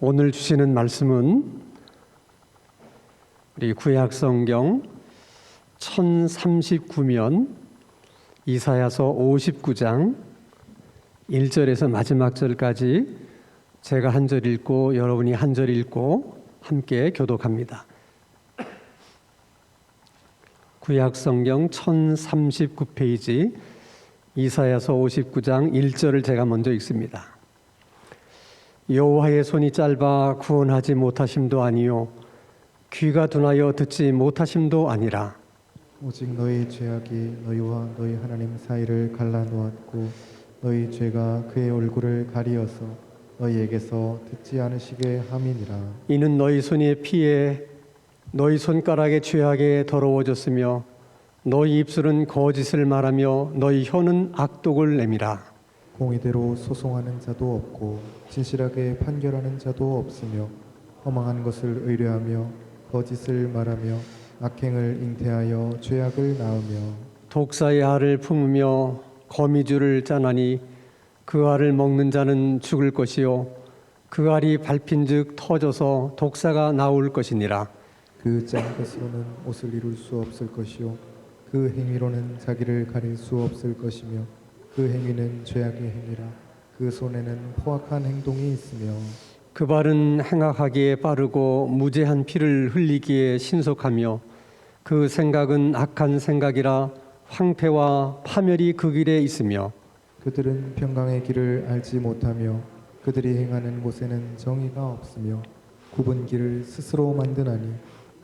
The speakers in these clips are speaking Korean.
오늘 주시는 말씀은 우리 구약성경 1039면 이사야서 59장 1절에서 마지막 절까지 제가 한 절 읽고 여러분이 한 절 읽고 함께 교독합니다. 구약성경 1039페이지 이사야서 59장 1절을 제가 먼저 읽습니다. 여호와의 손이 짧아 구원하지 못하심도 아니요 귀가 둔하여 듣지 못하심도 아니라 오직 너희 죄악이 너희와 너희 하나님 사이를 갈라놓았고 너희 죄가 그의 얼굴을 가리어서 너희에게서 듣지 않으시게 함이니라. 이는 너희 손의 피에 너희 손가락의 죄악에 더러워졌으며 너희 입술은 거짓을 말하며 너희 혀는 악독을 내밀어 공의대로 소송하는 자도 없고 진실하게 판결하는 자도 없으며 허망한 것을 의뢰하며 거짓을 말하며 악행을 잉태하여 죄악을 낳으며 독사의 알을 품으며 거미줄을 짜나니 그 알을 먹는 자는 죽을 것이요 그 알이 밟힌즉 터져서 독사가 나올 것이니라. 그 짠 것으로는 옷을 이룰 수 없을 것이요 그 행위로는 자기를 가릴 수 없을 것이며 그 행위는 죄악의 행위라. 그 손에는 포악한 행동이 있으며 그 발은 행악하기에 빠르고 무죄한 피를 흘리기에 신속하며 그 생각은 악한 생각이라 황폐와 파멸이 그 길에 있으며 그들은 평강의 길을 알지 못하며 그들이 행하는 곳에는 정의가 없으며 굽은 길을 스스로 만드나니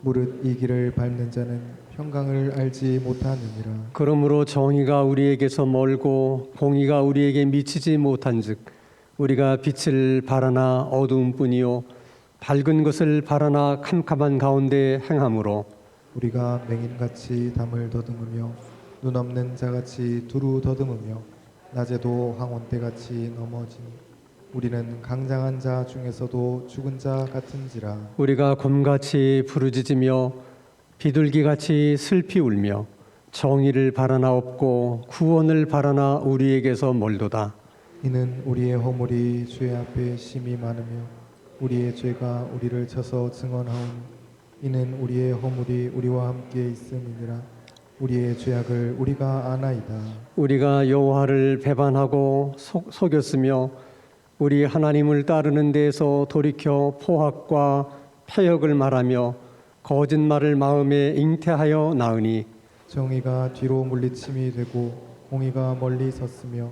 무릇 이 길을 밟는 자는 평강을 알지 못하느니라. 그러므로 정의가 우리에게서 멀고 공의가 우리에게 미치지 못한즉 우리가 빛을 바라나 어두움뿐이요 밝은 것을 바라나 캄캄한 가운데 행함으로 우리가 맹인같이 담을 더듬으며 눈 없는 자같이 두루 더듬으며 낮에도 황혼때같이 넘어지니 우리는 강장한 자 중에서도 죽은 자 같은지라. 우리가 곰같이 부르짖으며 비둘기같이 슬피 울며 정의를 바라나 없고 구원을 바라나 우리에게서 멀도다. 이는 우리의 허물이 주의 앞에 심히 많으며 우리의 죄가 우리를 쳐서 증언하오니 이는 우리의 허물이 우리와 함께 있음이니라. 우리의 죄악을 우리가 아나이다. 우리가 여호와를 배반하고 속였으며 우리 하나님을 따르는 데에서 돌이켜 포악과 패역을 말하며 거짓말을 마음에 잉태하여 나으니 정의가 뒤로 물리침이 되고 공의가 멀리 섰으며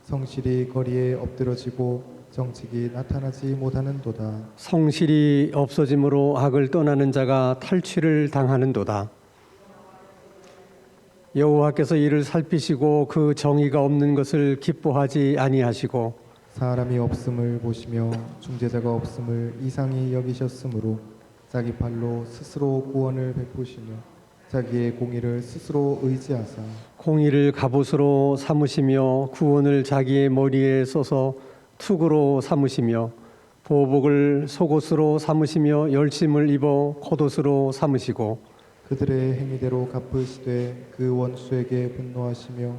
성실이 거리에 엎드러지고 정직이 나타나지 못하는도다. 성실이 없어짐으로 악을 떠나는 자가 탈취를 당하는도다. 여호와께서 이를 살피시고 그 정의가 없는 것을 기뻐하지 아니하시고 사람이 없음을 보시며 중재자가 없음을 이상히 여기셨으므로 자기 발로 스스로 구원을 베푸시며 자기의 공의를 스스로 의지하사 공의를 갑옷으로 삼으시며 구원을 자기의 머리에 써서 투구로 삼으시며 보복을 속옷으로 삼으시며 열심을 입어 겉옷으로 삼으시고 그들의 행위대로 갚으시되 그 원수에게 분노하시며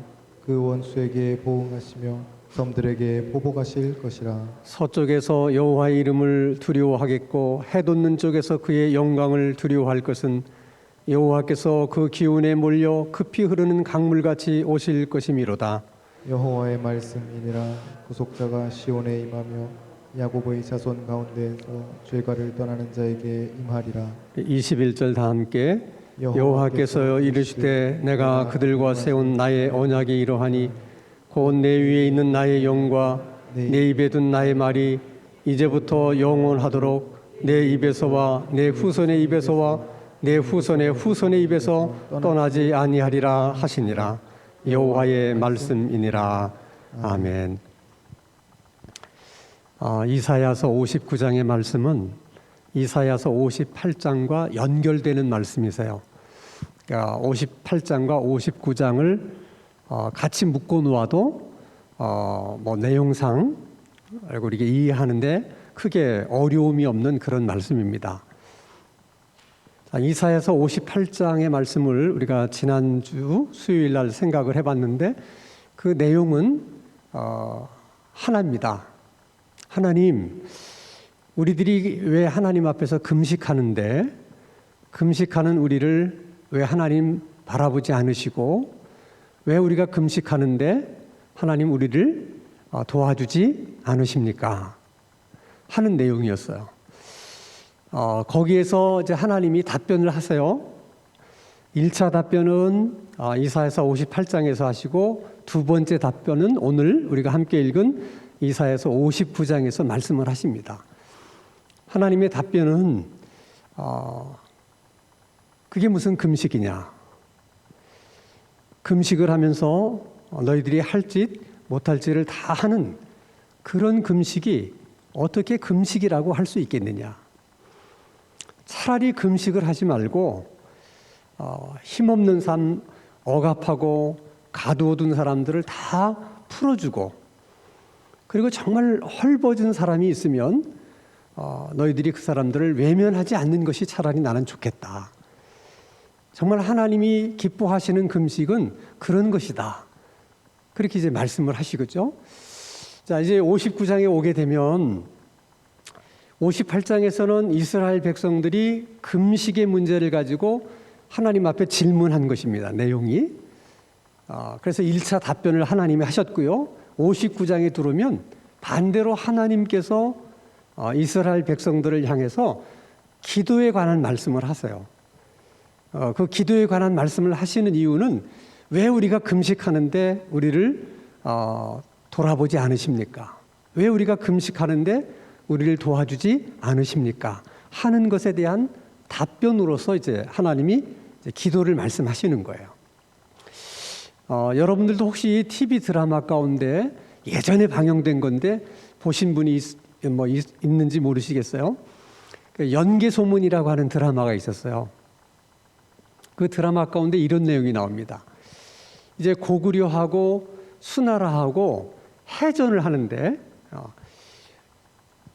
그 원수에게 보응하시며 섬들에게 보복하실 것이라. 서쪽에서 여호와의 이름을 두려워하겠고 해돋는 쪽에서 그의 영광을 두려워할 것은 여호와께서 그 기운에 몰려 급히 흐르는 강물같이 오실 것이미로다. 여호와의 말씀이니라. 구속자가 시온에 임하며 야곱의 자손 가운데에서 죄가를 떠나는 자에게 임하리라. 21절 다 함께 여호와께서 이르시되 내가 그들과 세운 나의 언약이 이러하니 곧 내 위에 있는 나의 영과 내 입에 둔 나의 말이 이제부터 영원하도록 내 입에서와 내 후손의 입에서와 내 후손의 후손의 입에서 떠나지 아니하리라 하시니라. 여호와의 말씀이니라. 아멘. 이사야서 59장의 말씀은 이사야서 58장과 연결되는 말씀이세요. 그러니까 58장과 59장을 같이 묶어 놓아도 뭐 내용상 이렇게 이해하는데 크게 어려움이 없는 그런 말씀입니다. 이사야서 58장의 말씀을 우리가 지난주 수요일 날 생각을 해봤는데 그 내용은 하나입니다. 하나님, 우리들이 왜 하나님 앞에서 금식하는데 금식하는 우리를 왜 하나님 바라보지 않으시고 왜 우리가 금식하는데 하나님 우리를 도와주지 않으십니까? 하는 내용이었어요. 거기에서 이제 하나님이 답변을 하세요. 1차 답변은 이사야서 58장에서 하시고 두 번째 답변은 오늘 우리가 함께 읽은 이사야서 59장에서 말씀을 하십니다. 하나님의 답변은 그게 무슨 금식이냐? 금식을 하면서 너희들이 할 짓 못할 짓을 다 하는 그런 금식이 어떻게 금식이라고 할 수 있겠느냐? 차라리 금식을 하지 말고 힘없는 삶, 억압하고 가두어둔 사람들을 다 풀어주고 그리고 정말 헐벗은 사람이 있으면 너희들이 그 사람들을 외면하지 않는 것이 차라리 나는 좋겠다. 정말 하나님이 기뻐하시는 금식은 그런 것이다. 그렇게 이제 말씀을 하시겠죠. 자, 이제 59장에 오게 되면 58장에서는 이스라엘 백성들이 금식의 문제를 가지고 하나님 앞에 질문한 것입니다. 내용이. 그래서 1차 답변을 하나님이 하셨고요. 59장에 들어오면 반대로 하나님께서 이스라엘 백성들을 향해서 기도에 관한 말씀을 하세요. 그 기도에 관한 말씀을 하시는 이유는 왜 우리가 금식하는데 우리를 돌아보지 않으십니까? 왜 우리가 금식하는데 우리를 도와주지 않으십니까? 하는 것에 대한 답변으로서 이제 하나님이 이제 기도를 말씀하시는 거예요. 여러분들도 혹시 TV 드라마 가운데 예전에 방영된 건데 보신 분이 있는지 모르시겠어요? 연개소문이라고 하는 드라마가 있었어요. 그 드라마 가운데 이런 내용이 나옵니다. 이제 고구려하고 수나라하고 해전을 하는데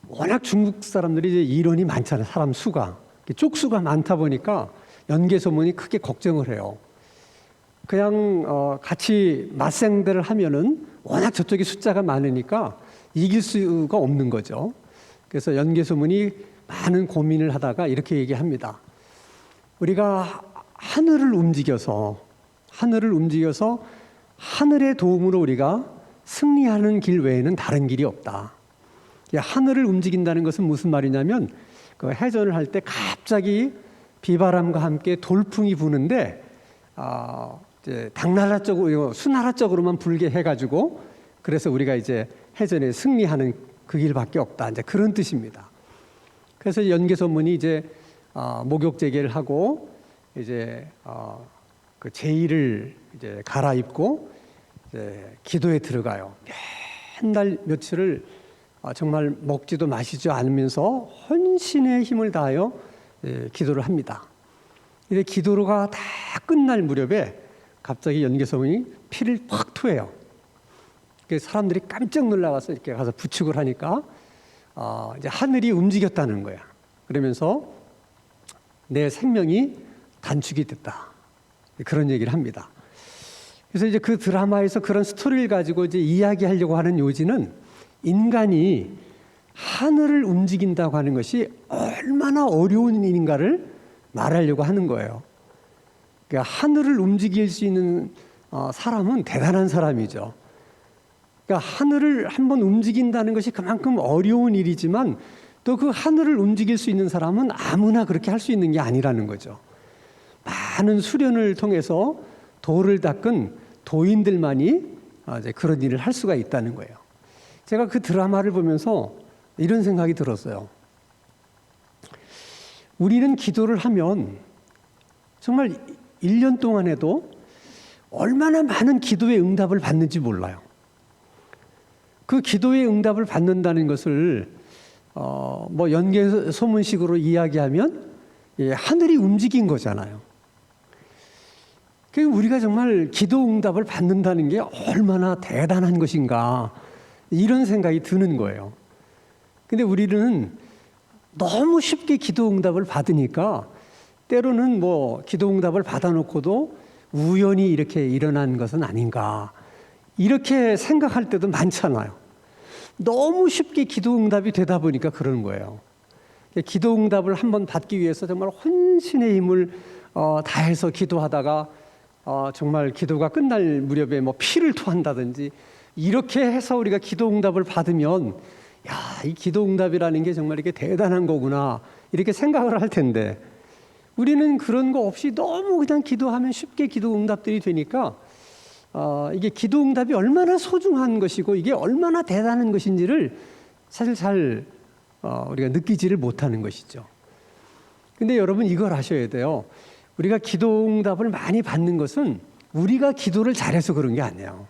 워낙 중국 사람들이 이제 인원이 많잖아요. 사람 수가. 쪽수가 많다 보니까 연개소문이 크게 걱정을 해요. 그냥 같이 맞생대를 하면은 워낙 저쪽에 숫자가 많으니까 이길 수가 없는 거죠. 그래서 연개소문이 많은 고민을 하다가 이렇게 얘기합니다. 우리가 하늘을 움직여서 하늘의 도움으로 우리가 승리하는 길 외에는 다른 길이 없다. 하늘을 움직인다는 것은 무슨 말이냐면 그 해전을 할 때 갑자기 비바람과 함께 돌풍이 부는데 이제 당나라 쪽으로 수나라 쪽으로만 불게 해가지고 그래서 우리가 이제 해전에 승리하는 그 길밖에 없다. 이제 그런 뜻입니다. 그래서 연개소문이 이제 목욕 재개를 하고 이제 그 제의를 이제 갈아입고 이제 기도에 들어가요. 맨날 며칠을 정말 먹지도 마시지 않으면서 헌신의 힘을 다하여 기도를 합니다. 이제 기도가 다 끝날 무렵에 갑자기 연개소문이 피를 팍 토해요. 사람들이 깜짝 놀라서 이렇게 가서 부축을 하니까 이제 하늘이 움직였다는 거야. 그러면서 내 생명이 단축이 됐다. 그런 얘기를 합니다. 그래서 이제 그 드라마에서 그런 스토리를 가지고 이제 이야기하려고 하는 요지는 인간이 하늘을 움직인다고 하는 것이 얼마나 어려운 일인가를 말하려고 하는 거예요. 그러니까 하늘을 움직일 수 있는 사람은 대단한 사람이죠. 그러니까 하늘을 한번 움직인다는 것이 그만큼 어려운 일이지만 또 그 하늘을 움직일 수 있는 사람은 아무나 그렇게 할 수 있는 게 아니라는 거죠. 많은 수련을 통해서 도를 닦은 도인들만이 이제 그런 일을 할 수가 있다는 거예요. 제가 그 드라마를 보면서 이런 생각이 들었어요. 우리는 기도를 하면 정말 1년 동안에도 얼마나 많은 기도의 응답을 받는지 몰라요. 그 기도의 응답을 받는다는 것을 뭐 연개소문식으로 이야기하면 하늘이 움직인 거잖아요. 그러니까 우리가 정말 기도 응답을 받는다는 게 얼마나 대단한 것인가 이런 생각이 드는 거예요. 근데 우리는 너무 쉽게 기도 응답을 받으니까 때로는 뭐 기도 응답을 받아놓고도 우연히 이렇게 일어난 것은 아닌가 이렇게 생각할 때도 많잖아요. 너무 쉽게 기도 응답이 되다 보니까 그러는 거예요. 기도 응답을 한번 받기 위해서 정말 혼신의 힘을 다해서 기도하다가 정말 기도가 끝날 무렵에 뭐 피를 토한다든지 이렇게 해서 우리가 기도 응답을 받으면 이 기도 응답이라는 게 정말 이게 대단한 거구나 이렇게 생각을 할 텐데 우리는 그런 거 없이 너무 그냥 기도하면 쉽게 기도 응답들이 되니까 이게 기도 응답이 얼마나 소중한 것이고 이게 얼마나 대단한 것인지를 사실 잘 우리가 느끼지를 못하는 것이죠. 근데 여러분 이걸 아셔야 돼요. 우리가 기도 응답을 많이 받는 것은 우리가 기도를 잘해서 그런 게 아니에요.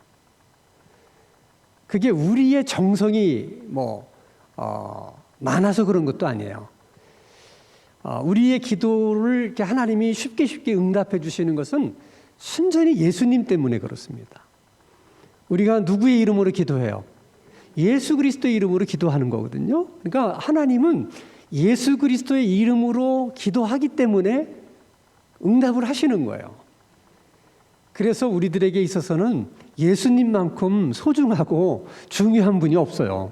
그게 우리의 정성이 많아서 그런 것도 아니에요. 우리의 기도를 이렇게 하나님이 쉽게 응답해 주시는 것은 순전히 예수님 때문에 그렇습니다. 우리가 누구의 이름으로 기도해요? 예수 그리스도의 이름으로 기도하는 거거든요. 그러니까 하나님은 예수 그리스도의 이름으로 기도하기 때문에 응답을 하시는 거예요. 그래서 우리들에게 있어서는 예수님만큼 소중하고 중요한 분이 없어요.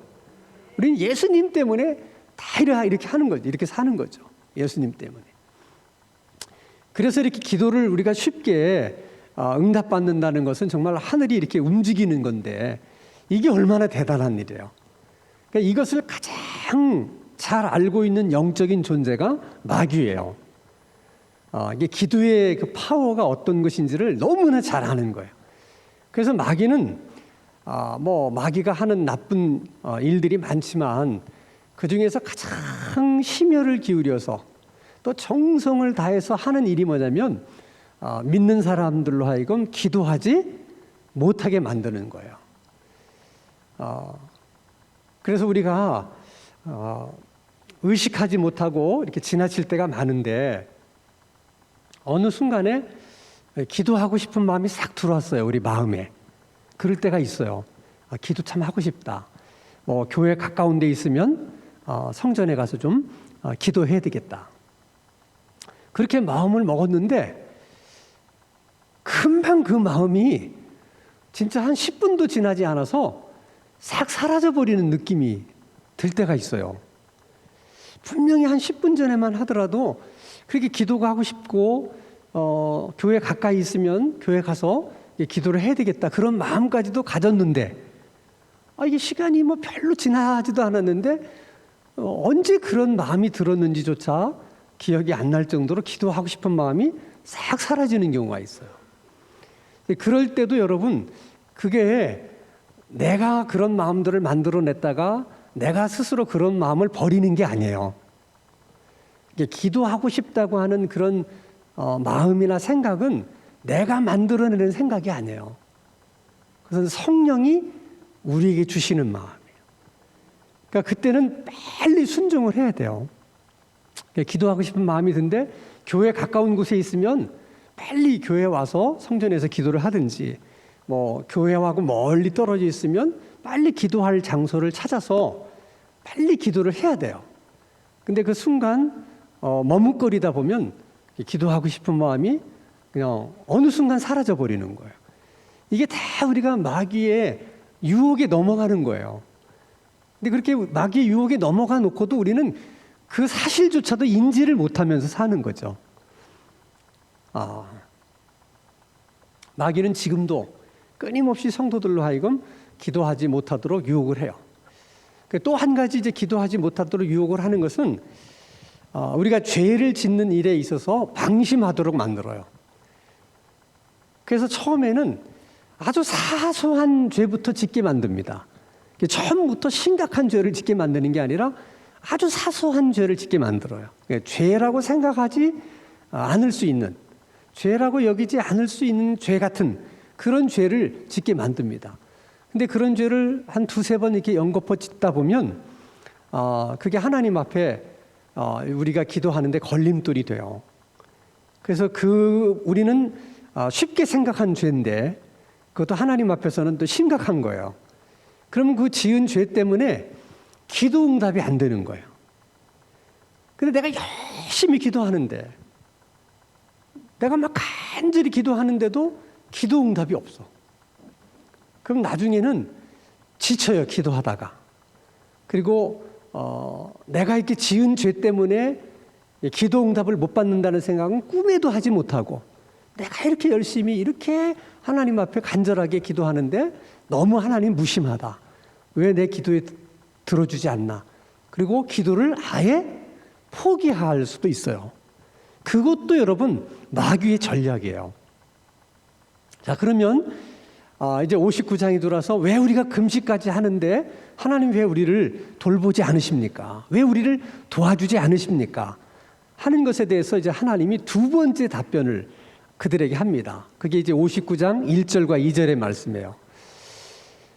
우리는 예수님 때문에 다 이렇게 하는 거죠. 이렇게 사는 거죠. 예수님 때문에. 그래서 이렇게 기도를 우리가 쉽게 응답받는다는 것은 정말 하늘이 이렇게 움직이는 건데 이게 얼마나 대단한 일이에요. 그러니까 이것을 가장 잘 알고 있는 영적인 존재가 마귀예요. 이게 기도의 그 파워가 어떤 것인지를 너무나 잘 아는 거예요. 그래서 마귀는 마귀가 하는 나쁜 일들이 많지만 그 중에서 가장 심혈을 기울여서 또 정성을 다해서 하는 일이 뭐냐면 믿는 사람들로 하여금 기도하지 못하게 만드는 거예요. 그래서 우리가 의식하지 못하고 이렇게 지나칠 때가 많은데 어느 순간에 기도하고 싶은 마음이 싹 들어왔어요. 우리 마음에. 그럴 때가 있어요. 기도 참 하고 싶다. 교회 가까운 데 있으면 성전에 가서 좀 기도해야 되겠다. 그렇게 마음을 먹었는데 금방 그 마음이 진짜 한 10분도 지나지 않아서 싹 사라져버리는 느낌이 들 때가 있어요. 분명히 한 10분 전에만 하더라도 그렇게 기도가 하고 싶고 교회 가까이 있으면 교회 가서 기도를 해야 되겠다 그런 마음까지도 가졌는데 이게 시간이 별로 지나지도 않았는데 언제 그런 마음이 들었는지조차 기억이 안 날 정도로 기도하고 싶은 마음이 싹 사라지는 경우가 있어요. 그럴 때도 여러분 그게 내가 그런 마음들을 만들어냈다가 내가 스스로 그런 마음을 버리는 게 아니에요. 기도하고 싶다고 하는 그런 마음이나 생각은 내가 만들어내는 생각이 아니에요. 그것은 성령이 우리에게 주시는 마음이에요. 그러니까 그때는 빨리 순종을 해야 돼요. 기도하고 싶은 마음이 든데 교회 가까운 곳에 있으면 빨리 교회 와서 성전에서 기도를 하든지 교회하고 멀리 떨어져 있으면 빨리 기도할 장소를 찾아서 빨리 기도를 해야 돼요. 근데 그 순간 머뭇거리다 보면 기도하고 싶은 마음이 그냥 어느 순간 사라져 버리는 거예요. 이게 다 우리가 마귀의 유혹에 넘어가는 거예요. 근데 그렇게 마귀의 유혹에 넘어가 놓고도 우리는 그 사실조차도 인지를 못하면서 사는 거죠. 마귀는 지금도 끊임없이 성도들로 하여금 기도하지 못하도록 유혹을 해요. 또 한 가지 이제 기도하지 못하도록 유혹을 하는 것은 우리가 죄를 짓는 일에 있어서 방심하도록 만들어요. 그래서 처음에는 아주 사소한 죄부터 짓게 만듭니다. 처음부터 심각한 죄를 짓게 만드는 게 아니라 아주 사소한 죄를 짓게 만들어요. 죄라고 생각하지 않을 수 있는, 죄라고 여기지 않을 수 있는 죄 같은 그런 죄를 짓게 만듭니다. 근데 그런 죄를 한 두세 번 이렇게 연거푸 짓다 보면 그게 하나님 앞에 우리가 기도하는데 걸림돌이 돼요. 그래서 우리는 쉽게 생각한 죄인데 그것도 하나님 앞에서는 또 심각한 거예요. 그러면 그 지은 죄 때문에 기도 응답이 안 되는 거예요. 근데 내가 열심히 기도하는데 내가 막 간절히 기도하는데도 기도 응답이 없어. 그럼 나중에는 지쳐요, 기도하다가. 그리고 내가 이렇게 지은 죄 때문에 기도 응답을 못 받는다는 생각은 꿈에도 하지 못하고, 내가 이렇게 열심히 이렇게 하나님 앞에 간절하게 기도하는데 너무 하나님 무심하다. 왜 내 기도에 들어주지 않나. 그리고 기도를 아예 포기할 수도 있어요. 그것도 여러분 마귀의 전략이에요. 자, 그러면 이제 59장이 돌아서 왜 우리가 금식까지 하는데 하나님 왜 우리를 돌보지 않으십니까? 왜 우리를 도와주지 않으십니까? 하는 것에 대해서 이제 하나님이 두 번째 답변을 그들에게 합니다. 그게 이제 59장 1절과 2절의 말씀이에요.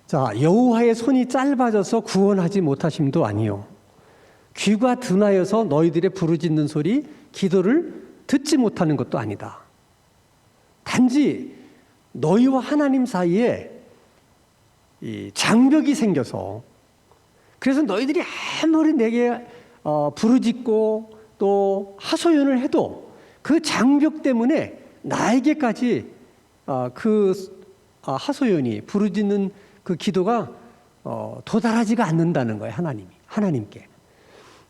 자, 여호와의 손이 짧아져서 구원하지 못하심도 아니요, 귀가 둔하여서 너희들의 부르짖는 소리, 기도를 듣지 못하는 것도 아니다. 단지 너희와 하나님 사이에 이 장벽이 생겨서, 그래서 너희들이 아무리 내게 부르짖고 또 하소연을 해도 그 장벽 때문에 나에게까지 그 하소연이, 부르짖는 그 기도가 도달하지가 않는다는 거예요. 하나님께.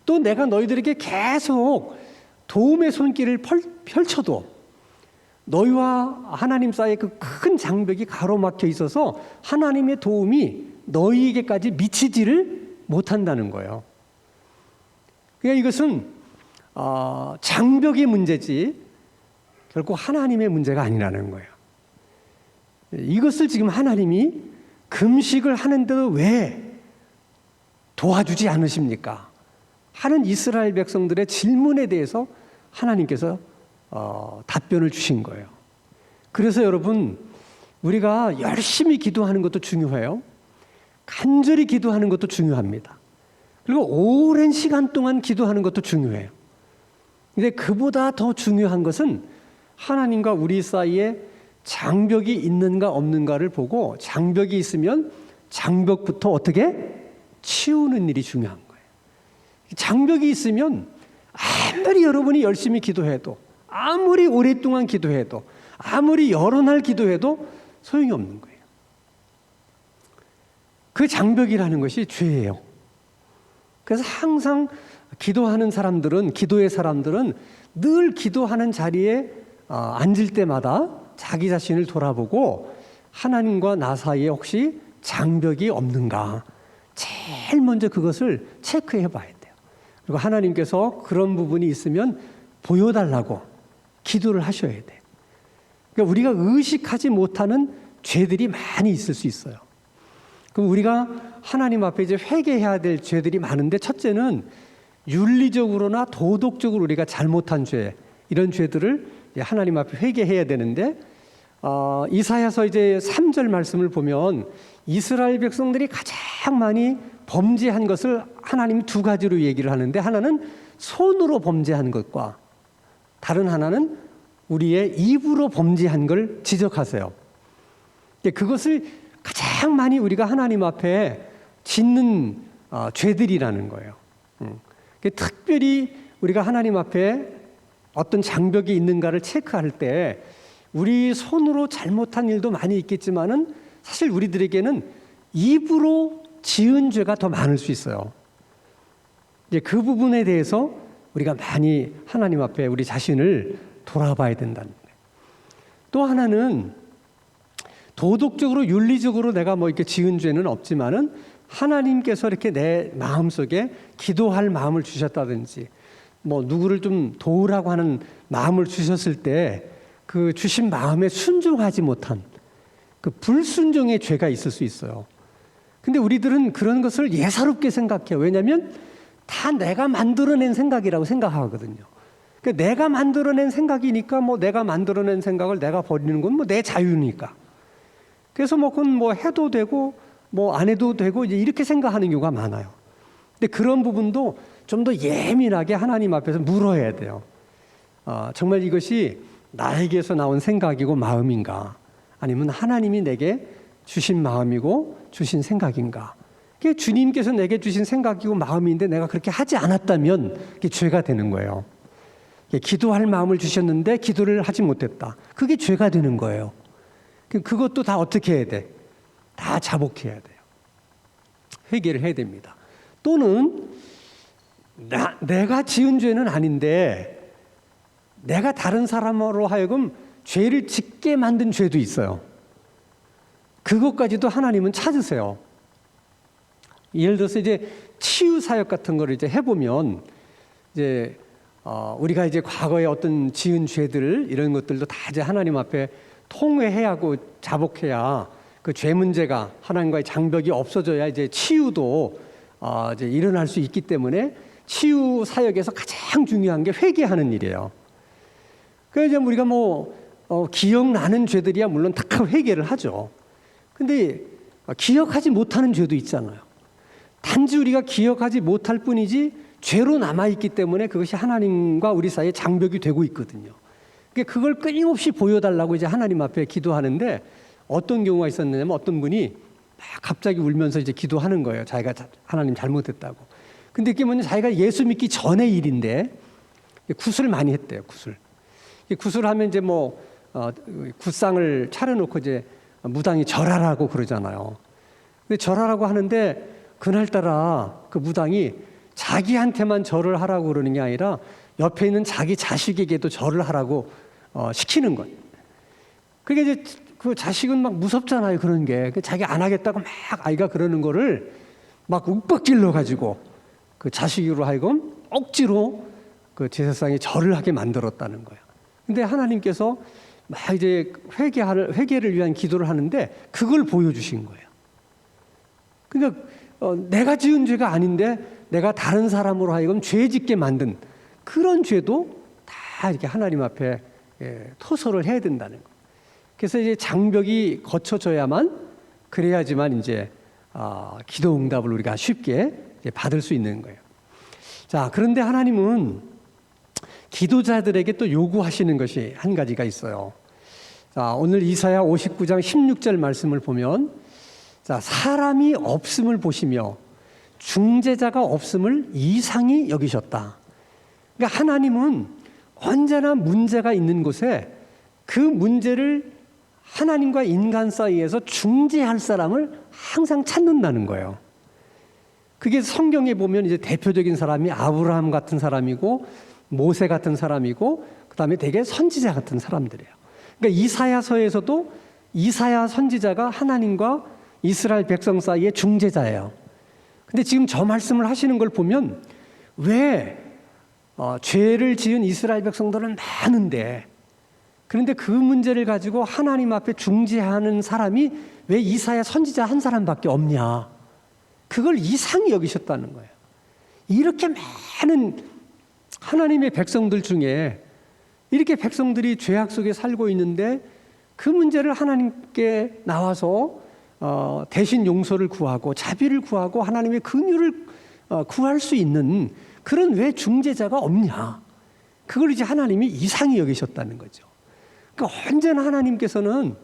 또 내가 너희들에게 계속 도움의 손길을 펼쳐도 너희와 하나님 사이에 그 큰 장벽이 가로막혀 있어서 하나님의 도움이 너희에게까지 미치지를 못한다는 거예요. 그러니까 이것은 장벽의 문제지 결국 하나님의 문제가 아니라는 거예요. 이것을 지금 하나님이 금식을 하는데도 왜 도와주지 않으십니까? 하는 이스라엘 백성들의 질문에 대해서 하나님께서 답변을 주신 거예요. 그래서 여러분, 우리가 열심히 기도하는 것도 중요해요. 간절히 기도하는 것도 중요합니다. 그리고 오랜 시간 동안 기도하는 것도 중요해요. 근데 그보다 더 중요한 것은 하나님과 우리 사이에 장벽이 있는가 없는가를 보고, 장벽이 있으면 장벽부터 어떻게 치우는 일이 중요한 거예요. 장벽이 있으면 아무리 여러분이 열심히 기도해도, 아무리 오랫동안 기도해도, 아무리 여러 날 기도해도 소용이 없는 거예요. 그 장벽이라는 것이 죄예요. 그래서 항상 기도하는 사람들은, 기도의 사람들은 늘 기도하는 자리에 앉을 때마다 자기 자신을 돌아보고 하나님과 나 사이에 혹시 장벽이 없는가, 제일 먼저 그것을 체크해 봐야 돼요. 그리고 하나님께서 그런 부분이 있으면 보여달라고 기도를 하셔야 돼요. 그러니까 우리가 의식하지 못하는 죄들이 많이 있을 수 있어요. 그럼 우리가 하나님 앞에 이제 회개해야 될 죄들이 많은데, 첫째는 윤리적으로나 도덕적으로 우리가 잘못한 죄, 이런 죄들을 하나님 앞에 회개해야 되는데, 이사야서 이제 3절 말씀을 보면 이스라엘 백성들이 가장 많이 범죄한 것을 하나님이 두 가지로 얘기를 하는데, 하나는 손으로 범죄한 것과 다른 하나는 우리의 입으로 범죄한 걸 지적하세요. 그것을 가장 많이 우리가 하나님 앞에 짓는 죄들이라는 거예요. 특별히 우리가 하나님 앞에 어떤 장벽이 있는가를 체크할 때 우리 손으로 잘못한 일도 많이 있겠지만은 사실 우리들에게는 입으로 지은 죄가 더 많을 수 있어요. 이제 그 부분에 대해서 우리가 많이 하나님 앞에 우리 자신을 돌아봐야 된다는 거예요. 또 하나는 도덕적으로 윤리적으로 내가 뭐 이렇게 지은 죄는 없지만은 하나님께서 이렇게 내 마음속에 기도할 마음을 주셨다든지, 뭐 누구를 좀 도우라고 하는 마음을 주셨을 때 그 주신 마음에 순종하지 못한 그 불순종의 죄가 있을 수 있어요. 근데 우리들은 그런 것을 예사롭게 생각해요. 왜냐하면 다 내가 만들어낸 생각이라고 생각하거든요. 그러니까 내가 만들어낸 생각이니까 뭐 내가 만들어낸 생각을 내가 버리는 건 뭐 내 자유니까. 그래서 뭐 그건 뭐 해도 되고 뭐 안 해도 되고 이제 이렇게 생각하는 경우가 많아요. 근데 그런 부분도 좀 더 예민하게 하나님 앞에서 물어야 돼요. 정말 이것이 나에게서 나온 생각이고 마음인가, 아니면 하나님이 내게 주신 마음이고 주신 생각인가. 그게 주님께서 내게 주신 생각이고 마음인데 내가 그렇게 하지 않았다면 그게 죄가 되는 거예요. 기도할 마음을 주셨는데 기도를 하지 못했다. 그게 죄가 되는 거예요. 그것도 다 어떻게 해야 돼? 다 자복해야 돼요. 회개를 해야 됩니다. 또는 내가 지은 죄는 아닌데 내가 다른 사람으로 하여금 죄를 짓게 만든 죄도 있어요. 그것까지도 하나님은 찾으세요. 예를 들어서 이제 치유 사역 같은 거를 이제 해보면 이제 우리가 이제 과거에 어떤 지은 죄들 이런 것들도 다 이제 하나님 앞에 통회해야 하고 자복해야 그 죄 문제가 하나님과의 장벽이 없어져야 이제 치유도 이제 일어날 수 있기 때문에 치유 사역에서 가장 중요한 게 회개하는 일이에요. 그래서 이제 우리가 기억나는 죄들이야 물론 다 회개를 하죠. 근데 기억하지 못하는 죄도 있잖아요. 단지 우리가 기억하지 못할 뿐이지 죄로 남아있기 때문에 그것이 하나님과 우리 사이에 장벽이 되고 있거든요. 그걸 끊임없이 보여달라고 이제 하나님 앞에 기도하는데 어떤 경우가 있었냐면 어떤 분이 막 갑자기 울면서 이제 기도하는 거예요. 자기가 하나님 잘못했다고. 근데 이게 뭐냐, 자기가 예수 믿기 전의 일인데 굿을 많이 했대요. 굿을 하면 이제 굿상을 차려놓고 이제 무당이 절하라고 그러잖아요. 근데 절하라고 하는데 그날따라 그 무당이 자기한테만 절을 하라고 그러는 게 아니라 옆에 있는 자기 자식에게도 절을 하라고 시키는 것. 그게 이제 그 자식은 막 무섭잖아요. 그런 게 자기 안 하겠다고 막 아이가 그러는 거를 막 욱박질러 가지고 그 자식으로 하여금 억지로 그 제사상에 절을 하게 만들었다는 거예요. 근데 하나님께서 막 이제 회개를 위한 기도를 하는데 그걸 보여주신 거예요. 그러니까 내가 지은 죄가 아닌데 내가 다른 사람으로 하여금 죄 짓게 만든 그런 죄도 다 이렇게 하나님 앞에 토설을 해야 된다는 거예요. 그래서 이제 장벽이 거쳐져야만 그래야지만 이제 기도 응답을 우리가 쉽게 이제 받을 수 있는 거예요. 자, 그런데 하나님은 기도자들에게 또 요구하시는 것이 한 가지가 있어요. 자, 오늘 이사야 59장 16절 말씀을 보면 자, 사람이 없음을 보시며 중재자가 없음을 이상히 여기셨다. 그러니까 하나님은 언제나 문제가 있는 곳에 그 문제를 하나님과 인간 사이에서 중재할 사람을 항상 찾는다는 거예요. 그게 성경에 보면 이제 대표적인 사람이 아브라함 같은 사람이고 모세 같은 사람이고 그다음에 되게 선지자 같은 사람들이에요. 그러니까 이사야서에서도 이사야 선지자가 하나님과 이스라엘 백성 사이의 중재자예요. 근데 지금 저 말씀을 하시는 걸 보면 왜 죄를 지은 이스라엘 백성들은 많은데 그런데 그 문제를 가지고 하나님 앞에 중재하는 사람이 왜 이사야 선지자 한 사람밖에 없냐. 그걸 이상히 여기셨다는 거예요. 이렇게 많은 하나님의 백성들 중에 이렇게 백성들이 죄악 속에 살고 있는데 그 문제를 하나님께 나와서 대신 용서를 구하고 자비를 구하고 하나님의 긍휼을 구할 수 있는 그런 왜 중재자가 없냐. 그걸 이제 하나님이 이상히 여기셨다는 거죠. 그러니까 언제나 하나님께서는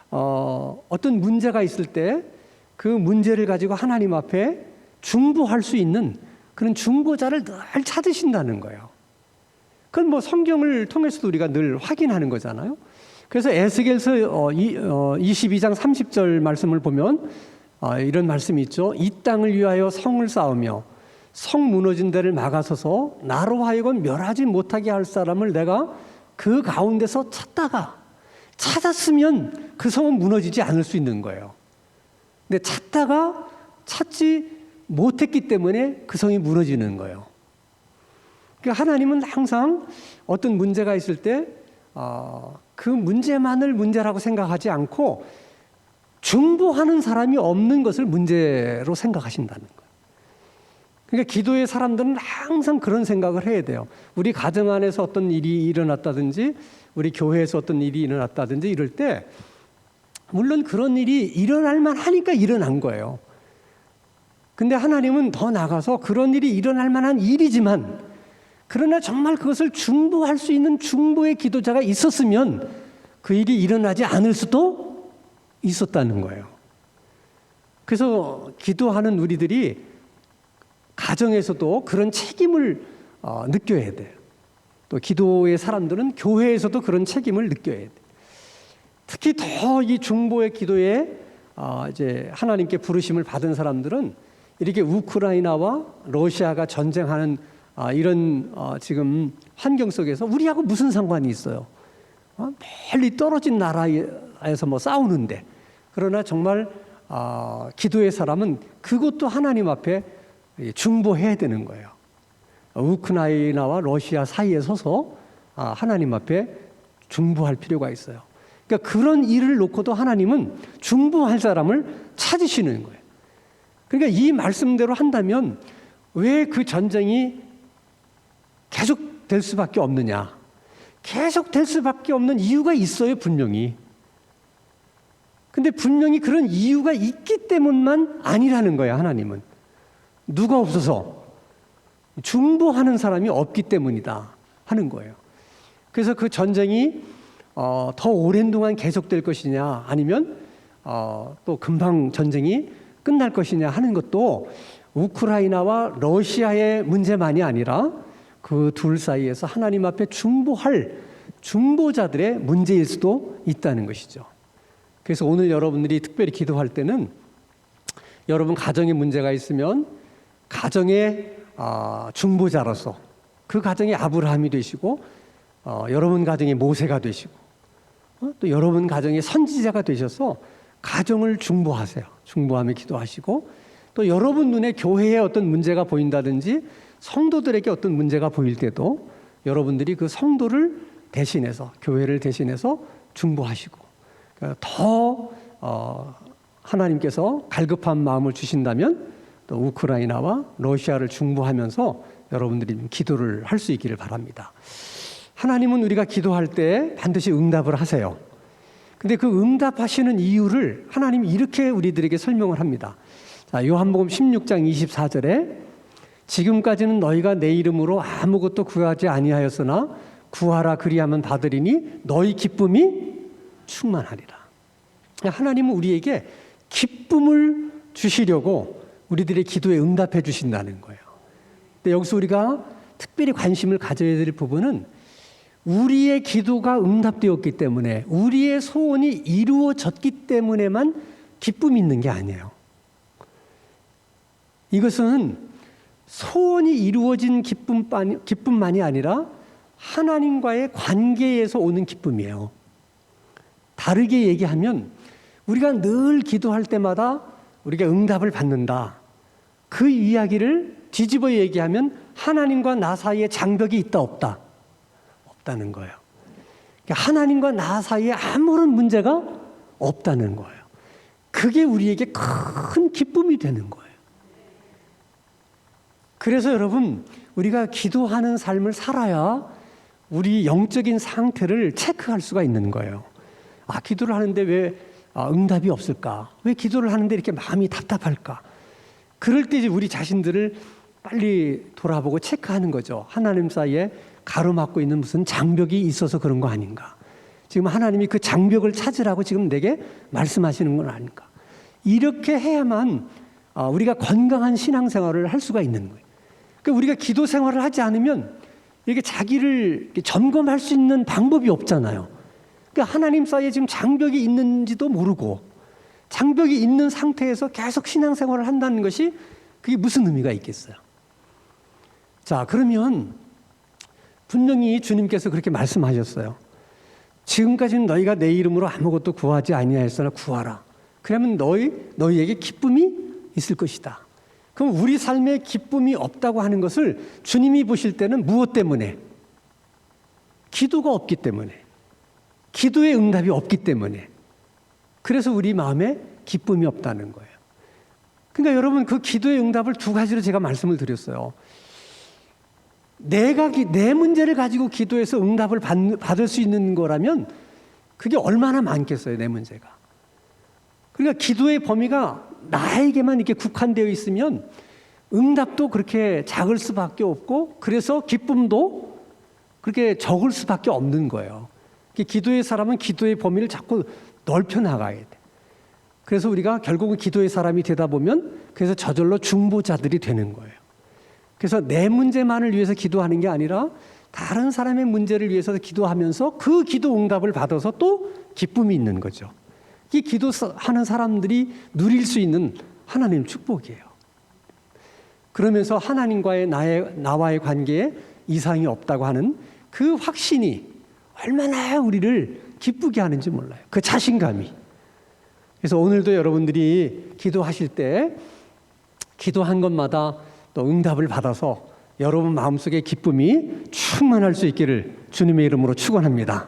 어떤 문제가 있을 때 그 문제를 가지고 하나님 앞에 중보할 수 있는 그런 중보자를 늘 찾으신다는 거예요. 그건 성경을 통해서도 우리가 늘 확인하는 거잖아요. 그래서 에스겔서 22장 30절 말씀을 보면 이런 말씀이 있죠. 이 땅을 위하여 성을 쌓으며 성 무너진 데를 막아서서 나로 하여금 멸하지 못하게 할 사람을 내가 그 가운데서 찾았으면 그 성은 무너지지 않을 수 있는 거예요. 근데 찾다가 찾지 못했기 때문에 그 성이 무너지는 거예요. 그러니까 하나님은 항상 어떤 문제가 있을 때 그 문제만을 문제라고 생각하지 않고 중보하는 사람이 없는 것을 문제로 생각하신다는 거예요. 그러니까 기도의 사람들은 항상 그런 생각을 해야 돼요. 우리 가정 안에서 어떤 일이 일어났다든지 우리 교회에서 어떤 일이 일어났다든지 이럴 때 물론 그런 일이 일어날 만하니까 일어난 거예요. 근데 하나님은 더 나가서 그런 일이 일어날 만한 일이지만 그러나 정말 그것을 중보할 수 있는 중보의 기도자가 있었으면 그 일이 일어나지 않을 수도 있었다는 거예요. 그래서 기도하는 우리들이 가정에서도 그런 책임을 느껴야 돼요. 또 기도의 사람들은 교회에서도 그런 책임을 느껴야 돼요. 특히 더 이 중보의 기도에 이제 하나님께 부르심을 받은 사람들은 이렇게 우크라이나와 러시아가 전쟁하는 이런 지금 환경 속에서 우리하고 무슨 상관이 있어요? 멀리 떨어진 나라에서 뭐 싸우는데, 그러나 정말 기도의 사람은 그것도 하나님 앞에 중보해야 되는 거예요. 우크라이나와 러시아 사이에 서서 하나님 앞에 중보할 필요가 있어요. 그러니까 그런 일을 놓고도 하나님은 중보할 사람을 찾으시는 거예요. 그러니까 이 말씀대로 한다면 왜 그 전쟁이 계속 될 수밖에 없느냐? 계속 될 수밖에 없는 이유가 있어요, 분명히. 근데 분명히 그런 이유가 있기 때문만 아니라는 거예요, 하나님은. 누가 없어서? 중보하는 사람이 없기 때문이다 하는 거예요. 그래서 그 전쟁이 더 오랜 동안 계속될 것이냐, 아니면 또 금방 전쟁이 끝날 것이냐 하는 것도 우크라이나와 러시아의 문제만이 아니라 그 둘 사이에서 하나님 앞에 중보할 중보자들의 문제일 수도 있다는 것이죠. 그래서 오늘 여러분들이 특별히 기도할 때는 여러분 가정에 문제가 있으면 가정의 중보자로서 그 가정의 아브라함이 되시고 여러분 가정의 모세가 되시고 또 여러분 가정의 선지자가 되셔서 가정을 중보하세요. 중보하며 기도하시고 또 여러분 눈에 교회에 어떤 문제가 보인다든지 성도들에게 어떤 문제가 보일 때도 여러분들이 그 성도를 대신해서 교회를 대신해서 중보하시고 더 하나님께서 갈급한 마음을 주신다면 또 우크라이나와 러시아를 중보하면서 여러분들이 기도를 할 수 있기를 바랍니다. 하나님은 우리가 기도할 때 반드시 응답을 하세요. 근데 그 응답하시는 이유를 하나님이 이렇게 우리들에게 설명을 합니다. 자, 요한복음 16장 24절에 지금까지는 너희가 내 이름으로 아무것도 구하지 아니하였으나 구하라 그리하면 받으리니 너희 기쁨이 충만하리라. 하나님은 우리에게 기쁨을 주시려고 우리들의 기도에 응답해 주신다는 거예요. 근데 여기서 우리가 특별히 관심을 가져야 될 부분은 우리의 기도가 응답되었기 때문에 우리의 소원이 이루어졌기 때문에만 기쁨이 있는 게 아니에요. 이것은 소원이 이루어진 기쁨만이 아니라 하나님과의 관계에서 오는 기쁨이에요. 다르게 얘기하면 우리가 늘 기도할 때마다 우리가 응답을 받는다. 그 이야기를 뒤집어 얘기하면 하나님과 나 사이에 장벽이 있다 없다? 없다는 거예요. 그러니까 하나님과 나 사이에 아무런 문제가 없다는 거예요. 그게 우리에게 큰 기쁨이 되는 거예요. 그래서 여러분, 우리가 기도하는 삶을 살아야 우리 영적인 상태를 체크할 수가 있는 거예요. 기도를 하는데 왜 응답이 없을까? 왜 기도를 하는데 이렇게 마음이 답답할까? 그럴 때 이제 우리 자신들을 빨리 돌아보고 체크하는 거죠. 하나님 사이에 가로막고 있는 무슨 장벽이 있어서 그런 거 아닌가? 지금 하나님이 그 장벽을 찾으라고 지금 내게 말씀하시는 건 아닌가? 이렇게 해야만 우리가 건강한 신앙생활을 할 수가 있는 거예요. 그러니까 우리가 기도 생활을 하지 않으면 이렇게 자기를 점검할 수 있는 방법이 없잖아요. 그러니까 하나님 사이에 지금 장벽이 있는지도 모르고 장벽이 있는 상태에서 계속 신앙생활을 한다는 것이 그게 무슨 의미가 있겠어요? 자, 그러면 분명히 주님께서 그렇게 말씀하셨어요. 지금까지는 너희가 내 이름으로 아무것도 구하지 아니하였으나 구하라. 그러면 너희에게 기쁨이 있을 것이다. 그럼 우리 삶에 기쁨이 없다고 하는 것을 주님이 보실 때는 무엇 때문에? 기도가 없기 때문에. 기도의 응답이 없기 때문에. 그래서 우리 마음에 기쁨이 없다는 거예요. 그러니까 여러분, 그 기도의 응답을 두 가지로 제가 말씀을 드렸어요. 내 문제를 가지고 기도해서 응답을 받을 수 있는 거라면 그게 얼마나 많겠어요, 내 문제가. 그러니까 기도의 범위가 나에게만 이렇게 국한되어 있으면 응답도 그렇게 작을 수밖에 없고, 그래서 기쁨도 그렇게 적을 수밖에 없는 거예요. 기도의 사람은 기도의 범위를 자꾸 넓혀 나가야 돼. 그래서 우리가 결국은 기도의 사람이 되다 보면 그래서 저절로 중보자들이 되는 거예요. 그래서 내 문제만을 위해서 기도하는 게 아니라 다른 사람의 문제를 위해서 기도하면서 그 기도 응답을 받아서 또 기쁨이 있는 거죠. 이 기도하는 사람들이 누릴 수 있는 하나님 축복이에요. 그러면서 하나님과의 나와의 관계에 이상이 없다고 하는 그 확신이 얼마나 우리를 기쁘게 하는지 몰라요. 그 자신감이. 그래서 오늘도 여러분들이 기도하실 때 기도한 것마다 또 응답을 받아서 여러분 마음속에 기쁨이 충만할 수 있기를 주님의 이름으로 축원합니다.